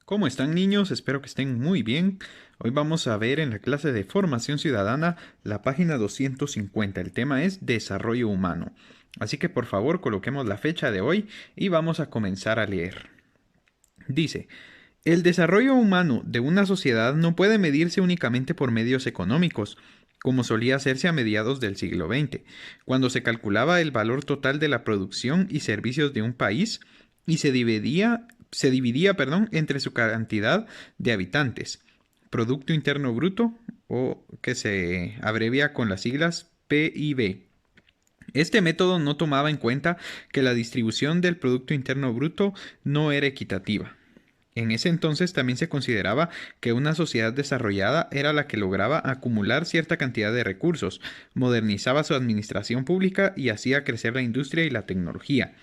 ¿Cómo están niños? Espero que estén muy bien. Hoy vamos a ver en la clase de formación ciudadana la página 250. El tema es desarrollo humano. Así que por favor coloquemos la fecha de hoy y vamos a comenzar a leer. Dice, el desarrollo humano de una sociedad no puede medirse únicamente por medios económicos, como solía hacerse a mediados del siglo XX, cuando se calculaba el valor total de la producción y servicios de un país y se dividía, entre su cantidad de habitantes, Producto Interno Bruto, o que se abrevia con las siglas PIB. Este método no tomaba en cuenta que la distribución del Producto Interno Bruto no era equitativa. En ese entonces también se consideraba que una sociedad desarrollada era la que lograba acumular cierta cantidad de recursos, modernizaba su administración pública y hacía crecer la industria y la tecnología.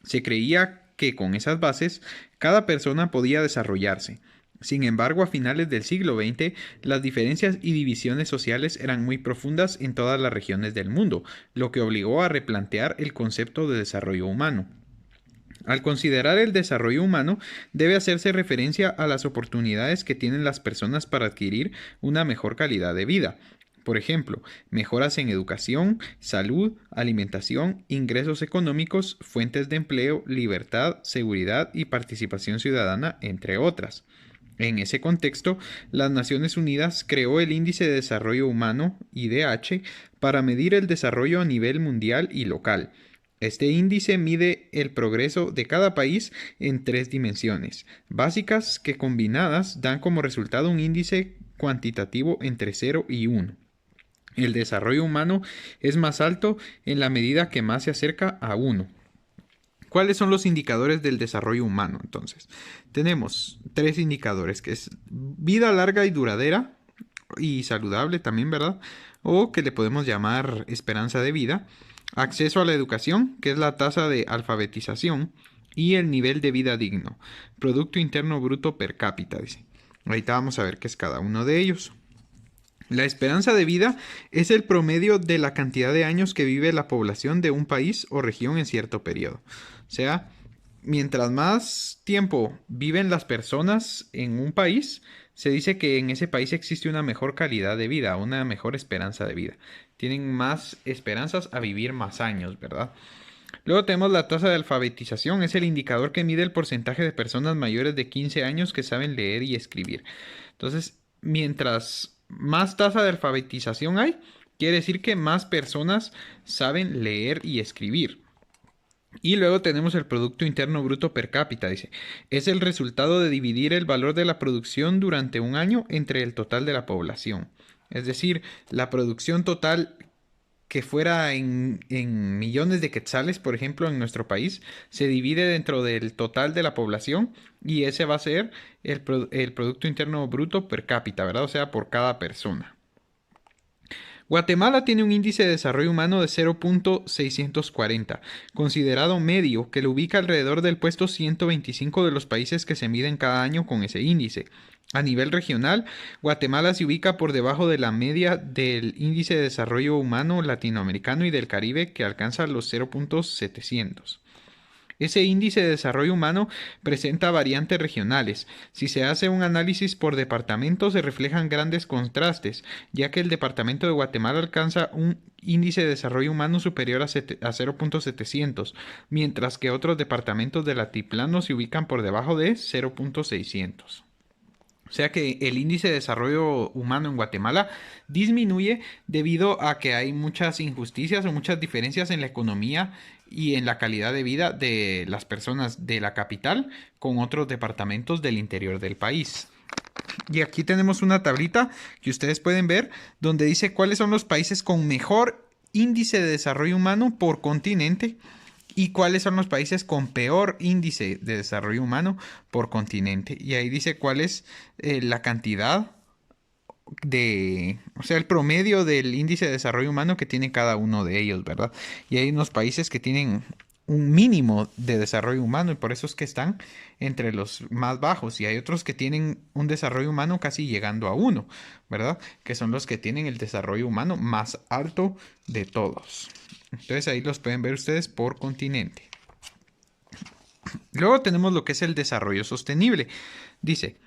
Se creía que con esas bases cada persona podía desarrollarse. Sin embargo, a finales del siglo XX, las diferencias y divisiones sociales eran muy profundas en todas las regiones del mundo, lo que obligó a replantear el concepto de desarrollo humano. Al considerar el desarrollo humano, debe hacerse referencia a las oportunidades que tienen las personas para adquirir una mejor calidad de vida. Por ejemplo, mejoras en educación, salud, alimentación, ingresos económicos, fuentes de empleo, libertad, seguridad y participación ciudadana, entre otras. En ese contexto, las Naciones Unidas creó el Índice de Desarrollo Humano, IDH, para medir el desarrollo a nivel mundial y local. Este índice mide el progreso de cada país en tres dimensiones básicas que combinadas dan como resultado un índice cuantitativo entre 0 y 1. El desarrollo humano es más alto en la medida que más se acerca a 1. ¿Cuáles son los indicadores del desarrollo humano? Entonces, tenemos tres indicadores, que es vida larga y duradera y saludable también, ¿verdad? O que le podemos llamar esperanza de vida, acceso a la educación, que es la tasa de alfabetización, y el nivel de vida digno, Producto Interno Bruto per cápita, dice. Ahorita vamos a ver qué es cada uno de ellos. La esperanza de vida es el promedio de la cantidad de años que vive la población de un país o región en cierto periodo. O sea, mientras más tiempo viven las personas en un país, se dice que en ese país existe una mejor calidad de vida, una mejor esperanza de vida. Tienen más esperanzas a vivir más años, ¿verdad? Luego tenemos la tasa de alfabetización, es el indicador que mide el porcentaje de personas mayores de 15 años que saben leer y escribir. Entonces, mientras más tasa de alfabetización hay, quiere decir que más personas saben leer y escribir. Y luego tenemos el Producto Interno Bruto per cápita, dice. Es el resultado de dividir el valor de la producción durante un año entre el total de la población. Es decir, la producción total que fuera en millones de quetzales, por ejemplo, en nuestro país, se divide dentro del total de la población y ese va a ser el Producto Interno Bruto per cápita, ¿verdad? O sea, por cada persona. Guatemala tiene un índice de desarrollo humano de 0.640, considerado medio, que lo ubica alrededor del puesto 125 de los países que se miden cada año con ese índice. A nivel regional, Guatemala se ubica por debajo de la media del índice de desarrollo humano latinoamericano y del Caribe, que alcanza los 0.700. Ese índice de desarrollo humano presenta variantes regionales. Si se hace un análisis por departamento se reflejan grandes contrastes, ya que el departamento de Guatemala alcanza un índice de desarrollo humano superior a 0.700, mientras que otros departamentos del altiplano se ubican por debajo de 0.600. O sea que el índice de desarrollo humano en Guatemala disminuye debido a que hay muchas injusticias o muchas diferencias en la economía y en la calidad de vida de las personas de la capital con otros departamentos del interior del país. Y aquí tenemos una tablita que ustedes pueden ver donde dice cuáles son los países con mejor índice de desarrollo humano por continente y cuáles son los países con peor índice de desarrollo humano por continente. Y ahí dice cuál es la cantidad o sea, el promedio del índice de desarrollo humano que tiene cada uno de ellos, ¿verdad? Y hay unos países que tienen un mínimo de desarrollo humano y por eso es que están entre los más bajos y hay otros que tienen un desarrollo humano casi llegando a uno, ¿verdad? Que son los que tienen el desarrollo humano más alto de todos. Entonces ahí los pueden ver ustedes por continente. Luego tenemos lo que es el desarrollo sostenible. Dice,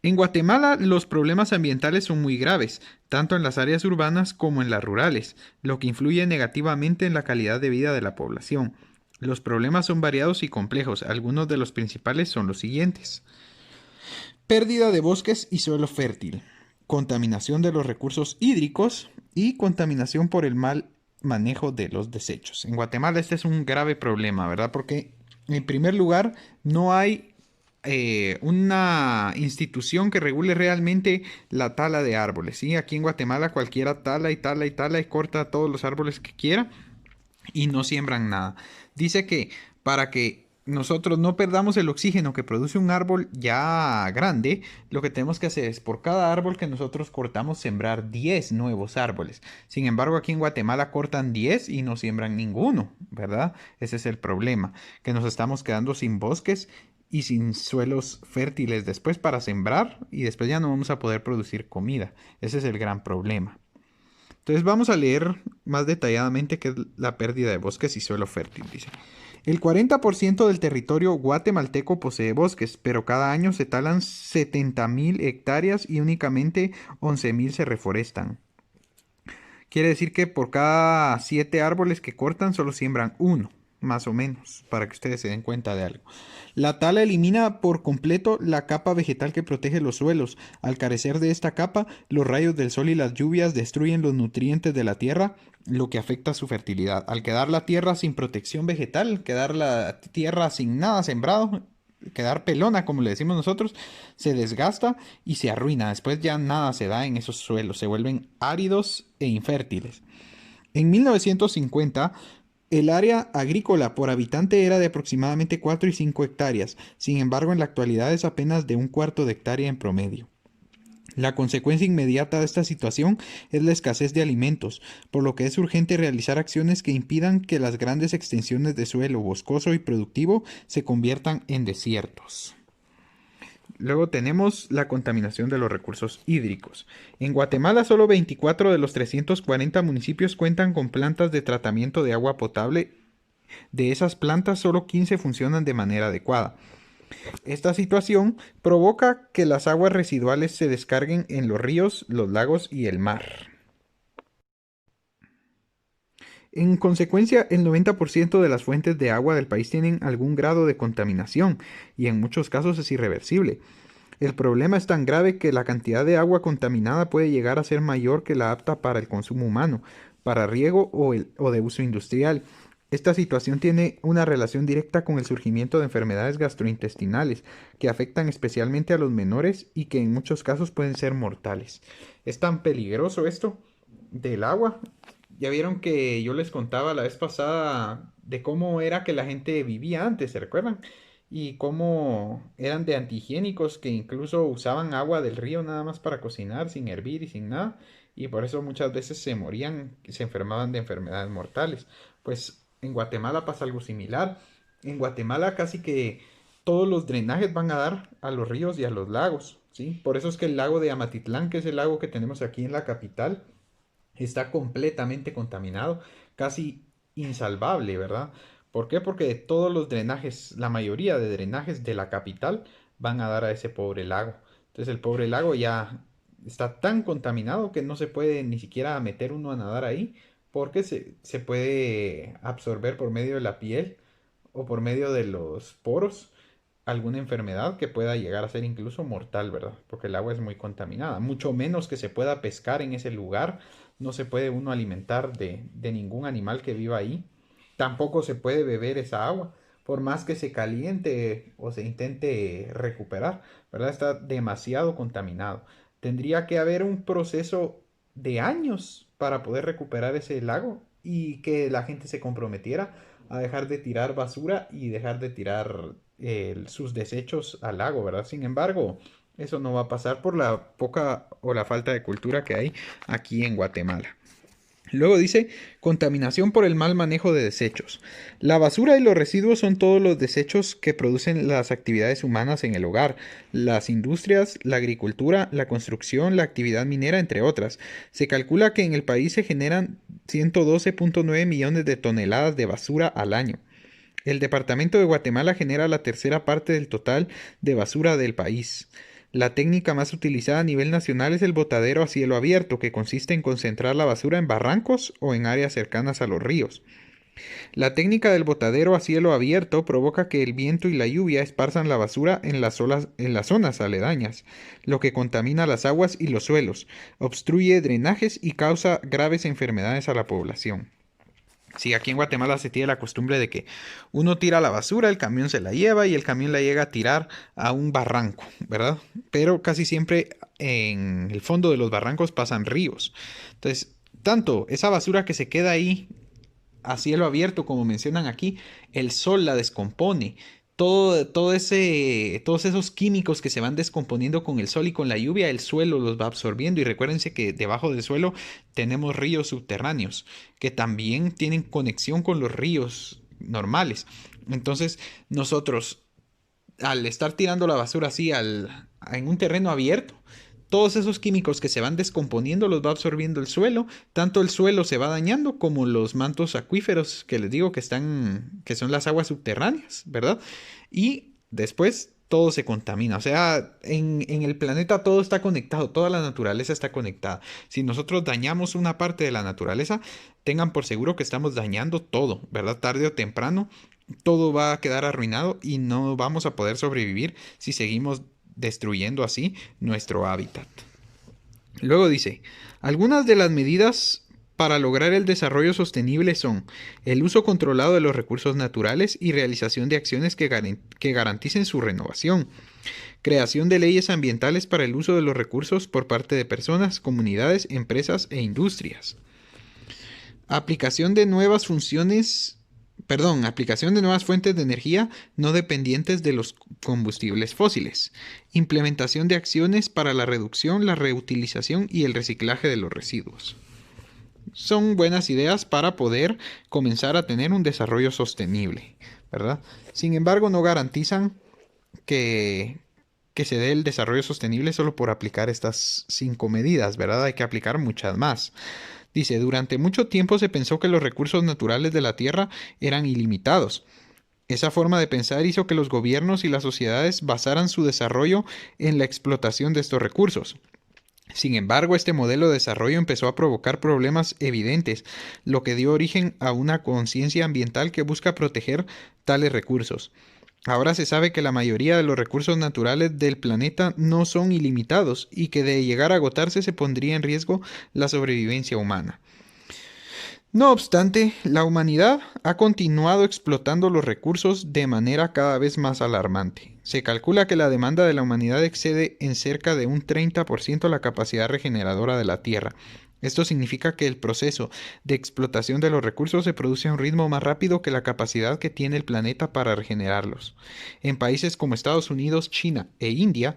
en Guatemala los problemas ambientales son muy graves, tanto en las áreas urbanas como en las rurales, lo que influye negativamente en la calidad de vida de la población. Los problemas son variados y complejos. Algunos de los principales son los siguientes. Pérdida de bosques y suelo fértil, contaminación de los recursos hídricos y contaminación por el mal manejo de los desechos. En Guatemala este es un grave problema, ¿verdad? Porque en primer lugar no hay una institución que regule realmente la tala de árboles, ¿sí? Aquí en Guatemala cualquiera tala y tala y tala y corta todos los árboles que quiera y no siembran nada. Dice que para que nosotros no perdamos el oxígeno que produce un árbol ya grande, lo que tenemos que hacer es por cada árbol que nosotros cortamos sembrar 10 nuevos árboles. Sin embargo, aquí en Guatemala cortan 10 y no siembran ninguno, ¿verdad? Ese es el problema, que nos estamos quedando sin bosques y sin suelos fértiles después para sembrar y después ya no vamos a poder producir comida. Ese es el gran problema. Entonces vamos a leer más detalladamente qué es la pérdida de bosques y suelo fértil. Dice, el 40% del territorio guatemalteco posee bosques, pero cada año se talan 70.000 hectáreas y únicamente 11.000 se reforestan. Quiere decir que por cada 7 árboles que cortan solo siembran uno, más o menos, para que ustedes se den cuenta de algo. La tala elimina por completo la capa vegetal que protege los suelos. Al carecer de esta capa, los rayos del sol y las lluvias destruyen los nutrientes de la tierra, lo que afecta su fertilidad. Al quedar la tierra sin protección vegetal, quedar la tierra sin nada sembrado, quedar pelona, como le decimos nosotros, se desgasta y se arruina. Después ya nada se da en esos suelos, se vuelven áridos e infértiles. En 1950, el área agrícola por habitante era de aproximadamente 4 y 5 hectáreas. Sin embargo, en la actualidad es apenas de un cuarto de hectárea en promedio. La consecuencia inmediata de esta situación es la escasez de alimentos, por lo que es urgente realizar acciones que impidan que las grandes extensiones de suelo boscoso y productivo se conviertan en desiertos. Luego tenemos la contaminación de los recursos hídricos. En Guatemala solo 24 de los 340 municipios cuentan con plantas de tratamiento de agua potable. De esas plantas solo 15 funcionan de manera adecuada. Esta situación provoca que las aguas residuales se descarguen en los ríos, los lagos y el mar. En consecuencia, el 90% de las fuentes de agua del país tienen algún grado de contaminación y en muchos casos es irreversible. El problema es tan grave que la cantidad de agua contaminada puede llegar a ser mayor que la apta para el consumo humano, para riego o de uso industrial. Esta situación tiene una relación directa con el surgimiento de enfermedades gastrointestinales que afectan especialmente a los menores y que en muchos casos pueden ser mortales. Es tan peligroso esto del agua. Ya vieron que yo les contaba la vez pasada de cómo era que la gente vivía antes, ¿se recuerdan? Y cómo eran de antihigiénicos que incluso usaban agua del río nada más para cocinar, sin hervir y sin nada. Y por eso muchas veces se morían, se enfermaban de enfermedades mortales. Pues en Guatemala pasa algo similar. En Guatemala casi que todos los drenajes van a dar a los ríos y a los lagos, ¿sí? Por eso es que el lago de Amatitlán, que es el lago que tenemos aquí en la capital, está completamente contaminado, casi insalvable, ¿verdad? ¿Por qué? Porque todos los drenajes, la mayoría de drenajes de la capital van a dar a ese pobre lago. Entonces el pobre lago ya está tan contaminado que no se puede ni siquiera meter uno a nadar ahí porque se puede absorber por medio de la piel o por medio de los poros alguna enfermedad que pueda llegar a ser incluso mortal, ¿verdad? Porque el agua es muy contaminada. Mucho menos que se pueda pescar en ese lugar. No se puede uno alimentar de ningún animal que viva ahí. Tampoco se puede beber esa agua. Por más que se caliente o se intente recuperar, ¿verdad? Está demasiado contaminado. Tendría que haber un proceso de años para poder recuperar ese lago y que la gente se comprometiera a dejar de tirar basura y dejar de tirar sus desechos al lago, ¿verdad? Sin embargo, eso no va a pasar por la poca o la falta de cultura que hay aquí en Guatemala. Luego dice, contaminación por el mal manejo de desechos. La basura y los residuos son todos los desechos que producen las actividades humanas en el hogar, las industrias, la agricultura, la construcción, la actividad minera, entre otras. Se calcula que en el país se generan 112.9 millones de toneladas de basura al año. El departamento de Guatemala genera la tercera parte del total de basura del país. La técnica más utilizada a nivel nacional es el botadero a cielo abierto, que consiste en concentrar la basura en barrancos o en áreas cercanas a los ríos. La técnica del botadero a cielo abierto provoca que el viento y la lluvia esparzan la basura en las zonas aledañas, lo que contamina las aguas y los suelos, obstruye drenajes y causa graves enfermedades a la población. Sí, aquí en Guatemala se tiene la costumbre de que uno tira la basura, el camión se la lleva y el camión la llega a tirar a un barranco, ¿verdad? Pero casi siempre en el fondo de los barrancos pasan ríos. Entonces, tanto esa basura que se queda ahí a cielo abierto, como mencionan aquí, el sol la descompone. Todos esos químicos que se van descomponiendo con el sol y con la lluvia, el suelo los va absorbiendo. Y recuérdense que debajo del suelo tenemos ríos subterráneos que también tienen conexión con los ríos normales. Entonces, nosotros, al estar tirando la basura así en un terreno abierto, todos esos químicos que se van descomponiendo los va absorbiendo el suelo, tanto el suelo se va dañando como los mantos acuíferos que les digo que son las aguas subterráneas, ¿verdad? Y después todo se contamina, o sea, en el planeta todo está conectado, toda la naturaleza está conectada. Si nosotros dañamos una parte de la naturaleza, tengan por seguro que estamos dañando todo, ¿verdad? Tarde o temprano todo va a quedar arruinado y no vamos a poder sobrevivir si seguimos destruyendo así nuestro hábitat. Luego dice, algunas de las medidas para lograr el desarrollo sostenible son el uso controlado de los recursos naturales y realización de acciones que garanticen su renovación, creación de leyes ambientales para el uso de los recursos por parte de personas, comunidades, empresas e industrias, aplicación de nuevas aplicación de nuevas fuentes de energía no dependientes de los combustibles fósiles. Implementación de acciones para la reducción, la reutilización y el reciclaje de los residuos. Son buenas ideas para poder comenzar a tener un desarrollo sostenible, ¿verdad? Sin embargo, no garantizan que, que se dé el desarrollo sostenible solo por aplicar estas 5 medidas, ¿verdad? Hay que aplicar muchas más. Dice, durante mucho tiempo se pensó que los recursos naturales de la Tierra eran ilimitados. Esa forma de pensar hizo que los gobiernos y las sociedades basaran su desarrollo en la explotación de estos recursos. Sin embargo, este modelo de desarrollo empezó a provocar problemas evidentes, lo que dio origen a una conciencia ambiental que busca proteger tales recursos. Ahora se sabe que la mayoría de los recursos naturales del planeta no son ilimitados y que de llegar a agotarse se pondría en riesgo la sobrevivencia humana. No obstante, la humanidad ha continuado explotando los recursos de manera cada vez más alarmante. Se calcula que la demanda de la humanidad excede en cerca de un 30% la capacidad regeneradora de la Tierra. Esto significa que el proceso de explotación de los recursos se produce a un ritmo más rápido que la capacidad que tiene el planeta para regenerarlos. En países como Estados Unidos, China e India,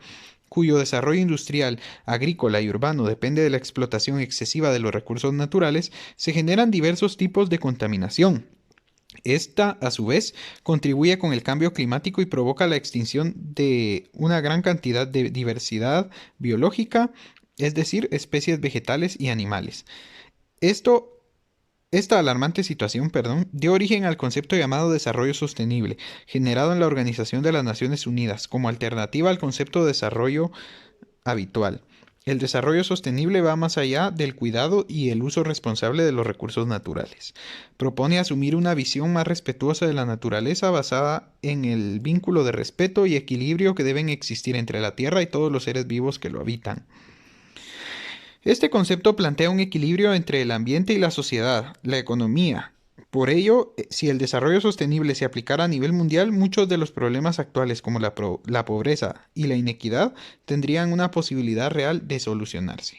cuyo desarrollo industrial, agrícola y urbano depende de la explotación excesiva de los recursos naturales, se generan diversos tipos de contaminación. Esta, a su vez, contribuye con el cambio climático y provoca la extinción de una gran cantidad de diversidad biológica, es decir, especies vegetales y animales. Esto Esta alarmante situación, dio origen al concepto llamado desarrollo sostenible, generado en la Organización de las Naciones Unidas como alternativa al concepto de desarrollo habitual. El desarrollo sostenible va más allá del cuidado y el uso responsable de los recursos naturales. Propone asumir una visión más respetuosa de la naturaleza basada en el vínculo de respeto y equilibrio que deben existir entre la Tierra y todos los seres vivos que lo habitan. Este concepto plantea un equilibrio entre el ambiente y la sociedad, la economía. Por ello, si el desarrollo sostenible se aplicara a nivel mundial, muchos de los problemas actuales como la pobreza y la inequidad tendrían una posibilidad real de solucionarse.